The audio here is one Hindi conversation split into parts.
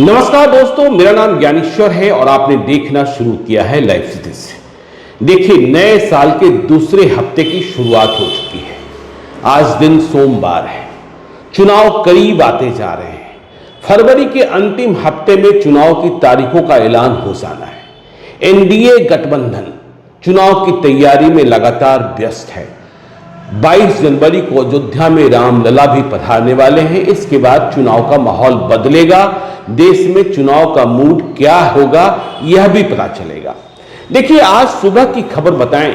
नमस्कार दोस्तों, मेरा नाम ज्ञानेश्वर है और आपने देखना शुरू किया है लाइव सीधे से। देखिए, नए साल के दूसरे हफ्ते की शुरुआत हो चुकी है। आज दिन सोमवार है। चुनाव करीब आते जा रहे हैं। फरवरी के अंतिम हफ्ते में चुनाव की तारीखों का ऐलान हो जाना है। एनडीए गठबंधन चुनाव की तैयारी में लगातार व्यस्त है। 22 जनवरी को अयोध्या में रामलला भी पधारने वाले हैं। इसके बाद चुनाव का माहौल बदलेगा। देश में चुनाव का मूड क्या होगा यह भी पता चलेगा। देखिए, आज सुबह की खबर बताएं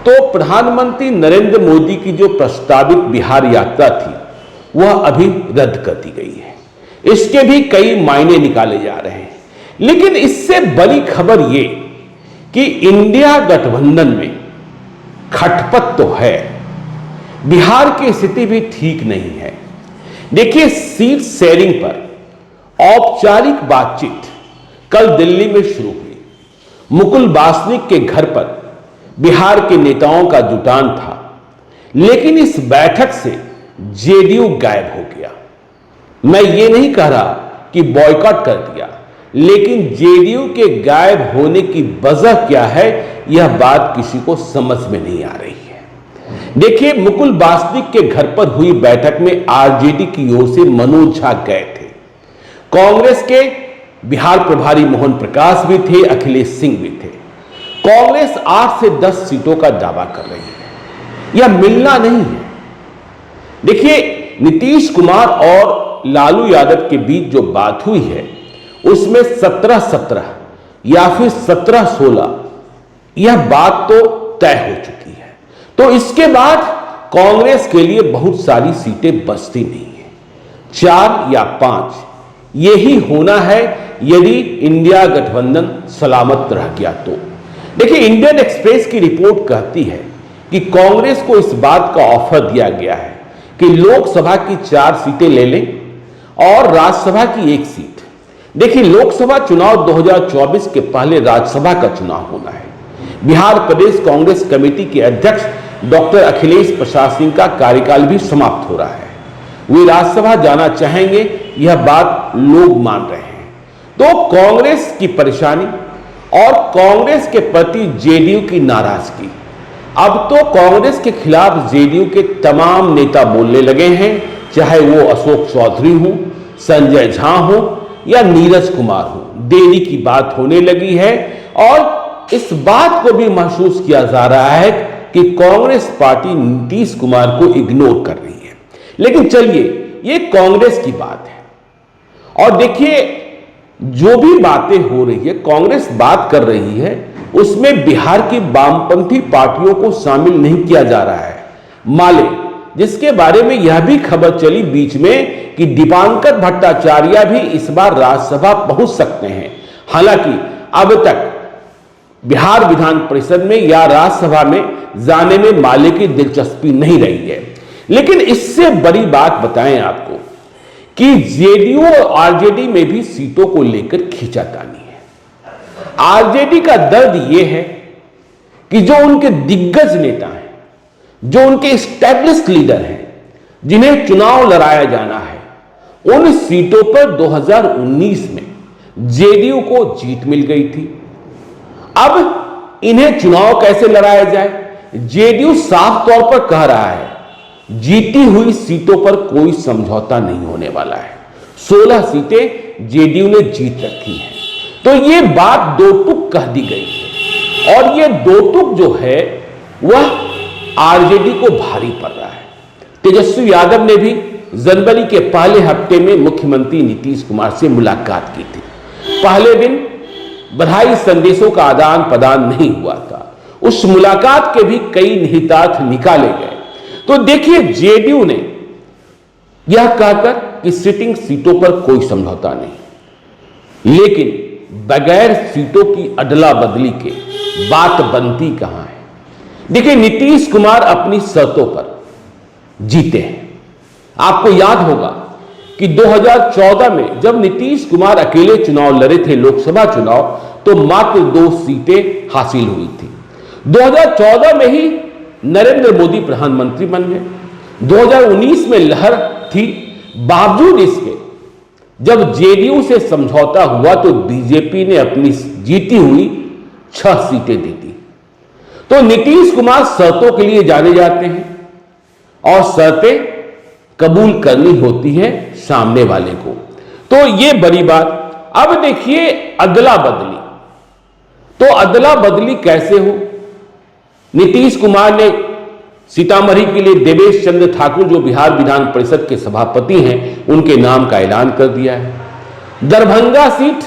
तो प्रधानमंत्री नरेंद्र मोदी की जो प्रस्तावित बिहार यात्रा थी वह अभी रद्द कर दी गई है। इसके भी कई मायने निकाले जा रहे हैं, लेकिन इससे बड़ी खबर यह कि इंडिया गठबंधन में खटपट तो है, बिहार की स्थिति भी ठीक नहीं है। देखिए, सीट शेयरिंग पर औपचारिक बातचीत कल दिल्ली में शुरू हुई। मुकुल वासनिक के घर पर बिहार के नेताओं का जुटान था, लेकिन इस बैठक से जेडीयू गायब हो गया। मैं ये नहीं कह रहा कि बॉयकॉट कर दिया, लेकिन जेडीयू के गायब होने की वजह क्या है यह बात किसी को समझ में नहीं आ रही है। देखिए, मुकुल वासनिक के घर पर हुई बैठक में आरजेडी की ओर से मनोज झा गए थे। कांग्रेस के बिहार प्रभारी मोहन प्रकाश भी थे, अखिलेश सिंह भी थे। कांग्रेस 8 से 10 सीटों का दावा कर रही है। यह मिलना नहीं है। देखिए, नीतीश कुमार और लालू यादव के बीच जो बात हुई है उसमें 17-17 या फिर 17-16 यह बात तो तय हो चुकी है। तो इसके बाद कांग्रेस के लिए बहुत सारी सीटें बचती नहीं है। 4 या 5 यही होना है यदि इंडिया गठबंधन सलामत रह गया तो। देखिए, इंडियन एक्सप्रेस की रिपोर्ट कहती है कि कांग्रेस को इस बात का ऑफर दिया गया है कि लोकसभा की 4 सीटें ले लें और राज्यसभा की 1 सीट। देखिए, लोकसभा चुनाव 2024 के पहले राज्यसभा का चुनाव होना है। बिहार प्रदेश कांग्रेस कमेटी के अध्यक्ष डॉक्टर अखिलेश प्रसाद सिंह का कार्यकाल भी समाप्त हो रहा है। वे राज्यसभा जाना चाहेंगे, यह बात लोग मान रहे हैं। तो कांग्रेस की परेशानी और कांग्रेस के प्रति जेडीयू की नाराजगी, अब तो कांग्रेस के खिलाफ जेडीयू के तमाम नेता बोलने लगे हैं, चाहे वो अशोक चौधरी हो, संजय झा हो या नीरज कुमार हो। देरी की बात होने लगी है और इस बात को भी महसूस किया जा रहा है कि कांग्रेस पार्टी नीतीश कुमार को इग्नोर कर रही है। लेकिन चलिए, ये कांग्रेस की बात है। और देखिए, जो भी बातें हो रही है, कांग्रेस बात कर रही है, उसमें बिहार की वामपंथी पार्टियों को शामिल नहीं किया जा रहा है। माले, जिसके बारे में यह भी खबर चली बीच में कि दीपांकर भट्टाचार्य भी इस बार राज्यसभा पहुंच सकते हैं। हालांकि अब तक बिहार विधान परिषद में या राज्यसभा में जाने में माले की दिलचस्पी नहीं रही है। लेकिन इससे बड़ी बात बताएं आपको कि जेडीयू और आरजेडी में भी सीटों को लेकर खींचातानी है। आरजेडी का दर्द यह है कि जो उनके दिग्गज नेता हैं, जो उनके एस्टैब्लिश्ड लीडर हैं, जिन्हें चुनाव लड़ाया जाना है, उन सीटों पर 2019 में जेडीयू को जीत मिल गई थी। अब इन्हें चुनाव कैसे लड़ाया जाए? जेडीयू साफ तौर पर कह रहा है जीती हुई सीटों पर कोई समझौता नहीं होने वाला है। 16 सीटें जेडीयू ने जीत रखी हैं। तो यह बात दो टुक कह दी गई है और यह दो टुक जो है वह आरजेडी को भारी पड़ रहा है। तेजस्वी यादव ने भी जनवरी के पहले हफ्ते में मुख्यमंत्री नीतीश कुमार से मुलाकात की थी। पहले दिन बधाई संदेशों का आदान प्रदान नहीं हुआ था। उस मुलाकात के भी कई निहितार्थ निकाले गए। तो देखिए, जेडीयू ने यह कहकर कि सिटिंग सीटों पर कोई समझौता नहीं, लेकिन बगैर सीटों की अदला बदली के बात बनती कहां है? देखिए, नीतीश कुमार अपनी शर्तों पर जीते हैं। आपको याद होगा कि 2014 में जब नीतीश कुमार अकेले चुनाव लड़े थे, लोकसभा चुनाव, तो मात्र 2 सीटें हासिल हुई थी। 2014 में ही नरेंद्र मोदी प्रधानमंत्री बन गए। 2019 में लहर थी, बावजूद इसके जब जेडीयू से समझौता हुआ तो बीजेपी ने अपनी जीती हुई 6 सीटें दे दी। तो नीतीश कुमार शर्तों के लिए जाने जाते हैं और शर्तें कबूल करनी होती है सामने वाले को। तो यह बड़ी बात। अब देखिए अदला बदली, तो अदला बदली कैसे हो? नीतीश कुमार ने सीतामढ़ी के लिए देवेश चंद्र ठाकुर, जो बिहार विधान परिषद के सभापति हैं, उनके नाम का ऐलान कर दिया है। दरभंगा सीट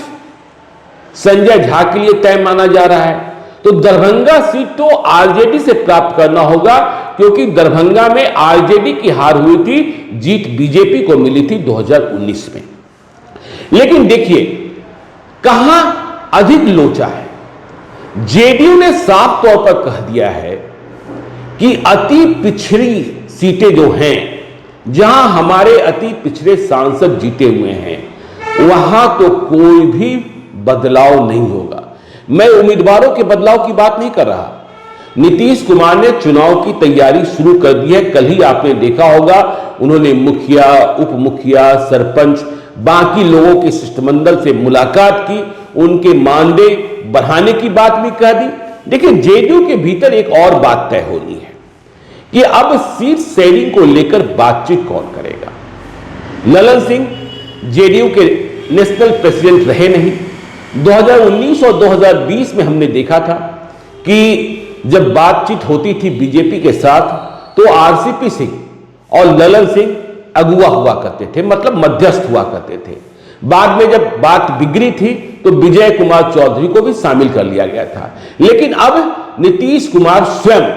संजय झा के लिए तय माना जा रहा है। तो दरभंगा सीट तो आरजेडी से प्राप्त करना होगा, क्योंकि दरभंगा में आरजेडी की हार हुई थी, जीत बीजेपी को मिली थी 2019 में। लेकिन देखिए कहां अधिक लोचा है। जेडीयू ने साफ तौर पर कह दिया है कि अति पिछड़ी सीटें जो हैं, जहां हमारे अति पिछड़े सांसद जीते हुए हैं, वहां तो कोई भी बदलाव नहीं होगा। मैं उम्मीदवारों के बदलाव की बात नहीं कर रहा। नीतीश कुमार ने चुनाव की तैयारी शुरू कर दी है। कल ही आपने देखा होगा, उन्होंने मुखिया, उप मुखिया, सरपंच, बाकी लोगों के शिष्टमंडल से मुलाकात की, उनके मानदेय बढ़ाने की बात भी कह दी। देखिए जेडीयू के भीतर एक और बात तय होनी है कि अब सीट शेयरिंग को लेकर बातचीत कौन करेगा। ललन सिंह जेडीयू के नेशनल प्रेसिडेंट रहे नहीं। 2019 और 2020 में हमने देखा था कि जब बातचीत होती थी बीजेपी के साथ, तो आरसीपी सिंह और ललन सिंह अगुवा हुआ करते थे, मतलब मध्यस्थ हुआ करते थे। बाद में जब बात बिगड़ी थी तो विजय कुमार चौधरी को भी शामिल कर लिया गया था। लेकिन अब नीतीश कुमार स्वयं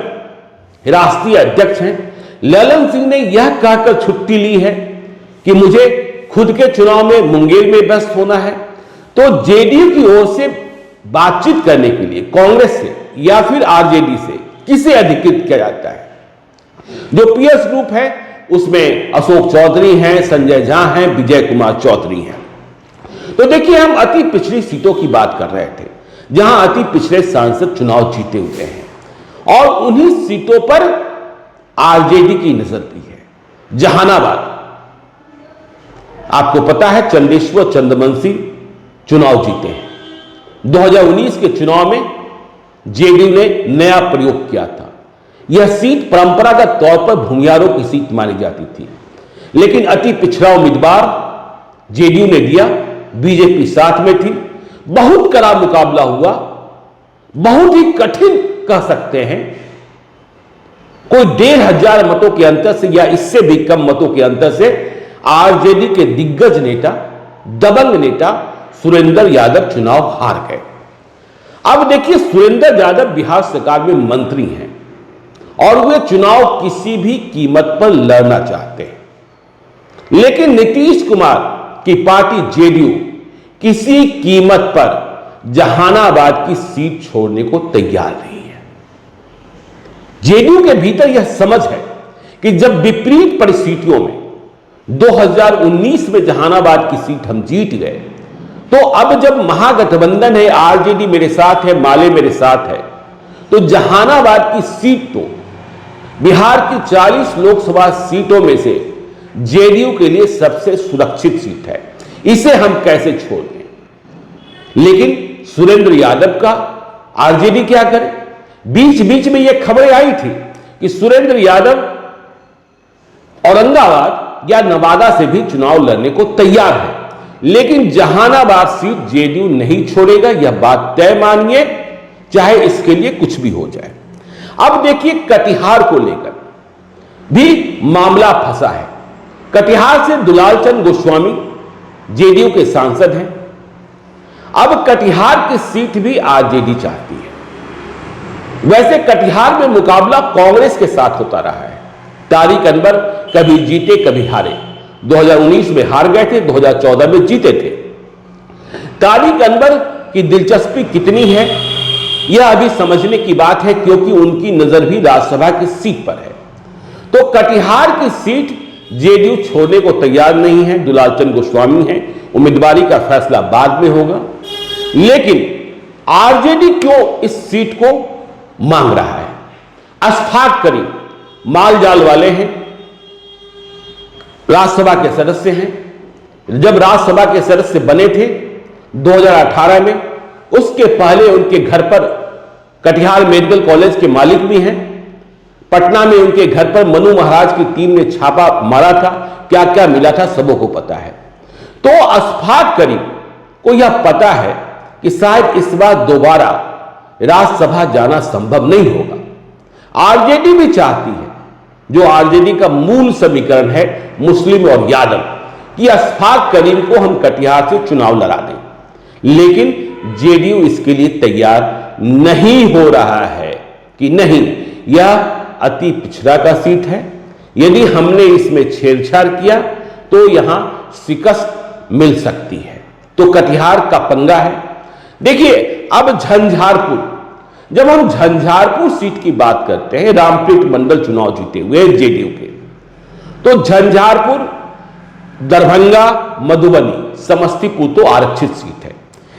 राष्ट्रीय अध्यक्ष हैं। ललन सिंह ने यह कहकर छुट्टी ली है कि मुझे खुद के चुनाव में मुंगेर में व्यस्त होना है। तो जेडीयू की ओर से बातचीत करने के लिए कांग्रेस से या फिर आरजेडी से किसे अधिकृत किया जाता है? जो पीएस ग्रुप है उसमें अशोक चौधरी हैं, संजय झा हैं, विजय कुमार चौधरी हैं। तो देखिए हम अति पिछड़ी सीटों की बात कर रहे थे, जहां अति पिछड़े सांसद चुनाव जीते हुए हैं, और उन्हीं सीटों पर आरजेडी की नजर भी है। जहानाबाद, आपको पता है चंदेश्वर चंद्रवंशी चुनाव जीते हैं। 2019 के चुनाव में जेडीयू ने नया प्रयोग किया था। यह सीट परंपरागत तौर पर भूमियारों की सीट मानी जाती थी, लेकिन अति पिछड़ा उम्मीदवार जेडीयू ने दिया, बीजेपी साथ में थी। बहुत कड़ा मुकाबला हुआ, बहुत ही कठिन कह सकते हैं। कोई 1,500 मतों के अंतर से या इससे भी कम मतों के अंतर से आरजेडी के दिग्गज नेता, दबंग नेता सुरेंद्र यादव चुनाव हार गए। अब देखिए सुरेंद्र यादव बिहार सरकार में मंत्री हैं और वे चुनाव किसी भी कीमत पर लड़ना चाहते हैं, लेकिन नीतीश कुमार की पार्टी जेडीयू किसी कीमत पर जहानाबाद की सीट छोड़ने को तैयार नहीं है। जेडीयू के भीतर यह समझ है कि जब विपरीत परिस्थितियों में 2019 में जहानाबाद की सीट हम जीत गए, तो अब जब महागठबंधन है, आरजेडी मेरे साथ है, माले मेरे साथ है, तो जहानाबाद की सीट तो बिहार की 40 लोकसभा सीटों में से जेडीयू के लिए सबसे सुरक्षित सीट है। इसे हम कैसे छोड़ दें? लेकिन सुरेंद्र यादव का आरजेडी क्या करे? बीच बीच में यह खबरें आई थी कि सुरेंद्र यादव औरंगाबाद या नवादा से भी चुनाव लड़ने को तैयार है, लेकिन जहानाबाद सीट जेडीयू नहीं छोड़ेगा, यह बात तय मानिए, चाहे इसके लिए कुछ भी हो जाए। अब देखिए कटिहार को लेकर भी मामला फंसा है। कटिहार से दुलालचंद गोस्वामी जेडीयू के सांसद हैं। अब कटिहार की सीट भी आरजेडी चाहती है। वैसे कटिहार में मुकाबला कांग्रेस के साथ होता रहा है। तारिक अनवर कभी जीते कभी हारे। 2019 में हार गए थे, 2014 में जीते थे। तारिक अनवर की दिलचस्पी कितनी है यह अभी समझने की बात है, क्योंकि उनकी नजर भी राज्यसभा की सीट पर है। तो कटिहार की सीट जेडीयू छोड़ने को तैयार नहीं है। दुलालचंद गोस्वामी हैं, उम्मीदवारी का फैसला बाद में होगा। लेकिन आरजेडी क्यों इस सीट को मांग रहा है? अशफाक करीम माल जाल वाले हैं, राज्यसभा के सदस्य हैं, जब राज्यसभा के सदस्य बने थे 2018 में, उसके पहले उनके घर पर कटिहार मेडिकल कॉलेज के मालिक भी हैं। पटना में उनके घर पर मनु महाराज की टीम ने छापा मारा था, क्या क्या मिला था सबों को पता है। तो अशफाक करीम को यह पता है कि शायद इस बार दोबारा राज्यसभा जाना संभव नहीं होगा। आरजेडी भी चाहती है, जो आरजेडी का मूल समीकरण है मुस्लिम और यादव, कि अशफाक करीम को हम कटिहार से चुनाव लड़ा दें, लेकिन जेडीयू इसके लिए तैयार नहीं हो रहा है कि नहीं, यह अति पिछड़ा का सीट है, यदि हमने इसमें छेड़छाड़ किया तो यहां शिकस्त मिल सकती है। तो कटिहार का पंगा है। देखिए, अब झंझारपुर, जब हम झंझारपुर सीट की बात करते हैं, रामप्रीत मंडल चुनाव जीते हुए जेडीयू के, तो झंझारपुर, दरभंगा, मधुबनी, समस्तीपुर तो आरक्षित सीट है।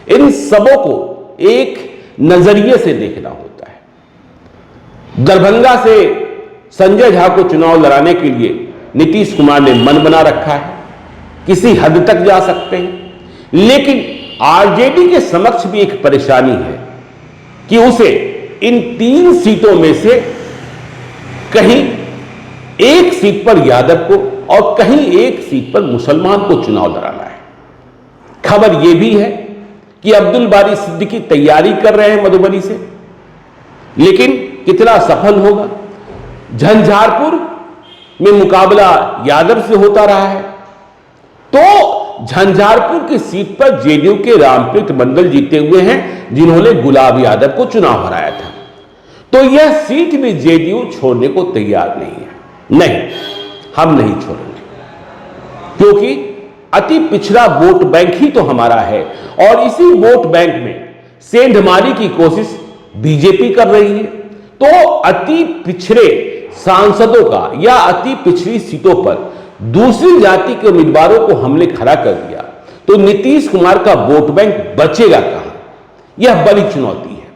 इन सबों को एक नजरिए से देखना होता है। दरभंगा से संजय झा को चुनाव लड़ाने के लिए नीतीश कुमार ने मन बना रखा है, किसी हद तक जा सकते हैं, लेकिन आरजेडी के समक्ष भी एक परेशानी है कि उसे इन 3 सीटों में से कहीं एक सीट पर यादव को और कहीं एक सीट पर मुसलमान को चुनाव लड़ाना है। खबर यह भी है कि अब्दुल बारी सिद्दीकी तैयारी कर रहे हैं मधुबनी से, लेकिन कितना सफल होगा। झंझारपुर में मुकाबला यादव से होता रहा है, तो झंझारपुर की सीट पर जेडीयू के रामप्रीत मंडल जीते हुए हैं, जिन्होंने गुलाब यादव को चुनाव हराया था। तो यह सीट भी जेडीयू छोड़ने को तैयार नहीं है। नहीं, हम नहीं छोड़ेंगे, क्योंकि अति पिछड़ा वोट बैंक ही तो हमारा है, और इसी वोट बैंक में सेंधमारी की कोशिश बीजेपी कर रही है। तो अति पिछड़े सांसदों का या अति पिछड़ी सीटों पर दूसरी जाति के उम्मीदवारों को हमने खड़ा कर दिया, तो नीतीश कुमार का वोट बैंक बचेगा कहां? यह बड़ी चुनौती है।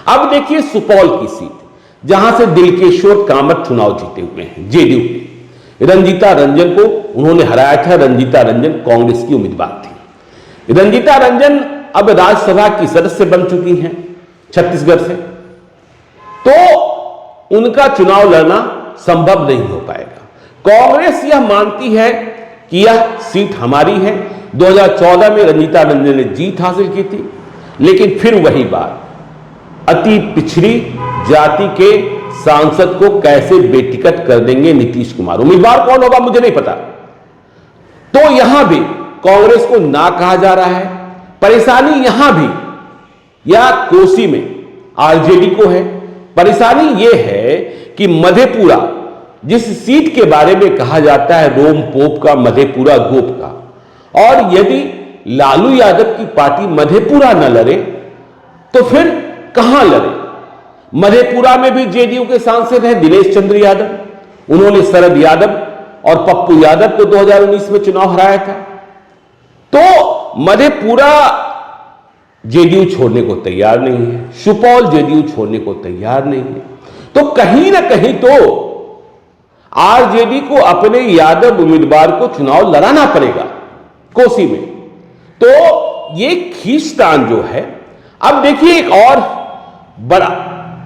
अब देखिए सुपौल की सीट, जहां से दिलकेश्वर कामत चुनाव जीते हुए हैं जेडीयू के। रंजीता रंजन को उन्होंने हराया था। रंजीता रंजन कांग्रेस की उम्मीदवार थी। रंजीता रंजन अब राज्यसभा की सदस्य बन चुकी हैं छत्तीसगढ़ से, तो उनका चुनाव लड़ना संभव नहीं हो पाएगा। कांग्रेस यह मानती है कि यह सीट हमारी है। 2014 में रंजीता रंजन ने जीत हासिल की थी, लेकिन फिर वही बात, अति पिछड़ी जाति के सांसद को कैसे बेटिकट कर देंगे नीतीश कुमार। उम्मीदवार कौन होगा मुझे नहीं पता। तो यहां भी कांग्रेस को ना कहा जा रहा है। परेशानी यहां भी या कोसी में आरजेडी को है। परेशानी यह है कि मधेपुरा, जिस सीट के बारे में कहा जाता है रोम पोप का, मधेपुरा गोप का, और यदि लालू यादव की पार्टी मधेपुरा न लड़े तो फिर कहां लड़े? मधेपुरा में भी जेडीयू के सांसद हैं दिनेश चंद्र यादव। उन्होंने शरद यादव और पप्पू यादव को 2019 में चुनाव हराया था। तो मधेपुरा जेडीयू छोड़ने को तैयार नहीं है, सुपौल जेडीयू छोड़ने को तैयार नहीं है। तो कहीं ना कहीं तो आरजेडी को अपने यादव उम्मीदवार को चुनाव लड़ाना पड़ेगा कोसी में। तो ये खींचतान जो है, अब देखिए एक और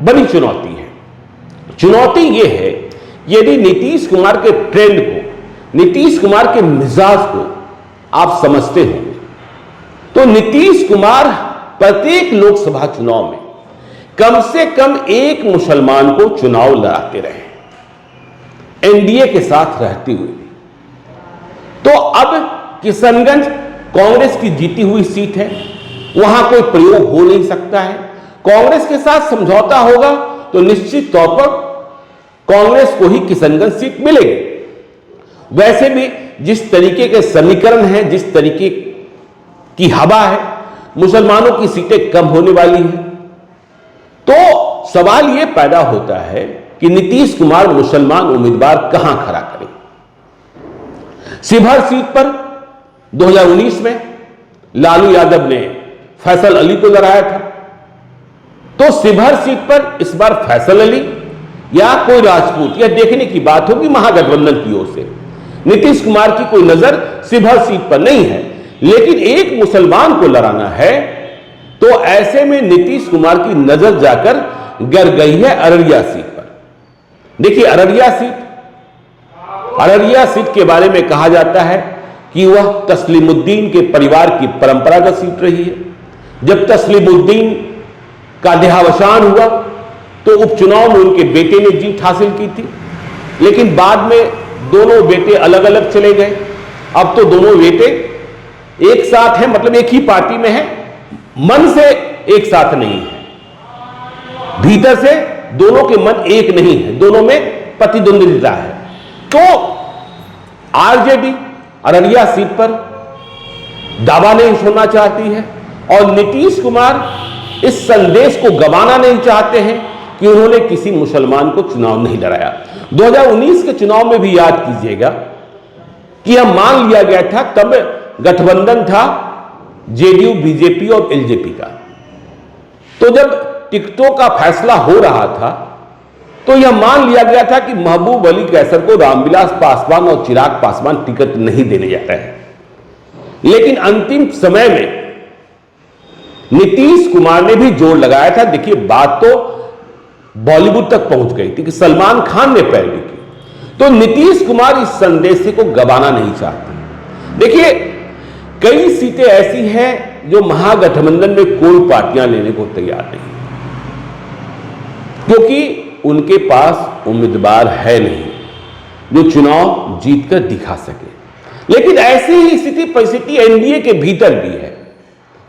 बड़ी चुनौती है। चुनौती यह है, यदि नीतीश कुमार के ट्रेंड को, नीतीश कुमार के मिजाज को आप समझते हो, तो नीतीश कुमार प्रत्येक लोकसभा चुनाव में कम से कम एक मुसलमान को चुनाव लड़ाते रहे एनडीए के साथ रहते हुए। तो अब किशनगंज कांग्रेस की जीती हुई सीट है, वहां कोई प्रयोग हो नहीं सकता है। कांग्रेस के साथ समझौता होगा तो निश्चित तौर पर कांग्रेस को ही किशनगंज सीट मिलेगी। वैसे भी जिस तरीके के समीकरण हैं, जिस तरीके की हवा है, मुसलमानों की सीटें कम होने वाली हैं। तो सवाल यह पैदा होता है कि नीतीश कुमार मुसलमान उम्मीदवार कहां खड़ा करें। शिवहर सीट पर 2019 में लालू यादव ने फैसल अली को लड़ाया था। तो शिवहर सीट पर इस बार फैसल अली या कोई राजपूत, यह देखने की बात होगी महागठबंधन की ओर से। नीतीश कुमार की कोई नजर शिवहर सीट पर नहीं है, लेकिन एक मुसलमान को लड़ाना है, तो ऐसे में नीतीश कुमार की नजर जाकर गिर गई है अररिया सीट पर। देखिए, अररिया सीट के बारे में कहा जाता है कि वह तस्लीमुद्दीन के परिवार की परंपरागत सीट रही है। जब तस्लीमुद्दीन का देहावसान हुआ तो उपचुनाव में उनके बेटे ने जीत हासिल की थी, लेकिन बाद में दोनों बेटे अलग अलग चले गए। अब तो दोनों बेटे एक साथ हैं, मतलब एक ही पार्टी में हैं, मन से एक साथ नहीं है, भीतर से दोनों के मन एक नहीं है, दोनों में प्रतिद्वंदिता है। तो आरजेडी अररिया सीट पर दावा नहीं छोड़ना चाहती है और नीतीश कुमार इस संदेश को गंवाना नहीं चाहते हैं कि उन्होंने किसी मुसलमान को चुनाव नहीं लड़ाया। 2019 के चुनाव में भी याद कीजिएगा कि यह मान लिया गया था, तब गठबंधन था जेडीयू, बीजेपी और एलजेपी का। तो जब टिकटों का फैसला हो रहा था तो यह मान लिया गया था कि महबूब अली कैसर को रामविलास पासवान और चिराग पासवान टिकट नहीं देने जाते हैं। लेकिन अंतिम समय में नीतीश कुमार ने भी जोर लगाया था। देखिए, बात तो बॉलीवुड तक पहुंच गई थी कि सलमान खान ने पैरवी की। तो नीतीश कुमार इस संदेश को गंवाना नहीं चाहते। देखिए, कई सीटें ऐसी हैं जो महागठबंधन में कोई पार्टियां लेने को तैयार नहीं, क्योंकि उनके पास उम्मीदवार है नहीं जो चुनाव जीतकर दिखा सके। लेकिन ऐसी ही स्थिति परिस्थिति एनडीए के भीतर भी है,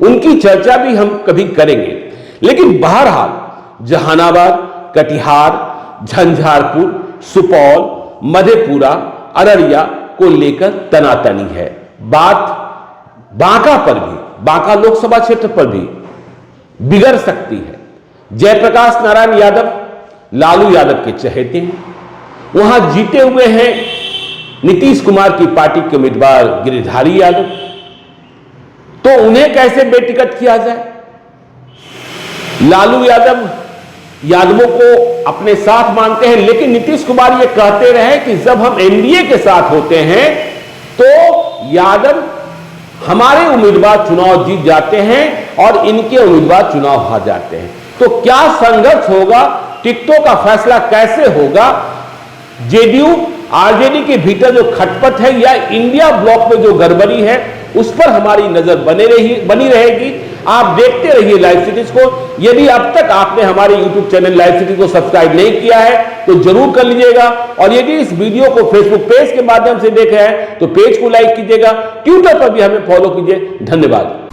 उनकी चर्चा भी हम कभी करेंगे। लेकिन बहरहाल जहानाबाद, कटिहार, झंझारपुर, सुपौल, मधेपुरा, अररिया को लेकर तनातनी है। बात बांका पर भी, बांका लोकसभा क्षेत्र पर भी बिगड़ सकती है। जयप्रकाश नारायण यादव लालू यादव के चहेते हैं, वहां जीते हुए हैं नीतीश कुमार की पार्टी के उम्मीदवार गिरिधारी यादव। तो उन्हें कैसे बेटिकट किया जाए? लालू यादव यादवों को अपने साथ मानते हैं, लेकिन नीतीश कुमार ये कहते रहे कि जब हम एनडीए के साथ होते हैं तो यादव हमारे उम्मीदवार चुनाव जीत जाते हैं और इनके उम्मीदवार चुनाव हार जाते हैं। तो क्या संघर्ष होगा, टिकटों का फैसला कैसे होगा, जेडीयू आरजेडी के भीतर जो खटपट है या इंडिया ब्लॉक में जो गड़बड़ी है, उस पर हमारी नजर बनी रहेगी। आप देखते रहिए लाइव सिटीज को। यदि अब तक आपने हमारे यूट्यूब चैनल लाइव सिटीज को सब्सक्राइब नहीं किया है तो जरूर कर लीजिएगा, और यदि इस वीडियो को फेसबुक पेज के माध्यम से देख रहे हैं तो पेज को लाइक कीजिएगा, ट्विटर पर भी हमें फॉलो कीजिए। धन्यवाद।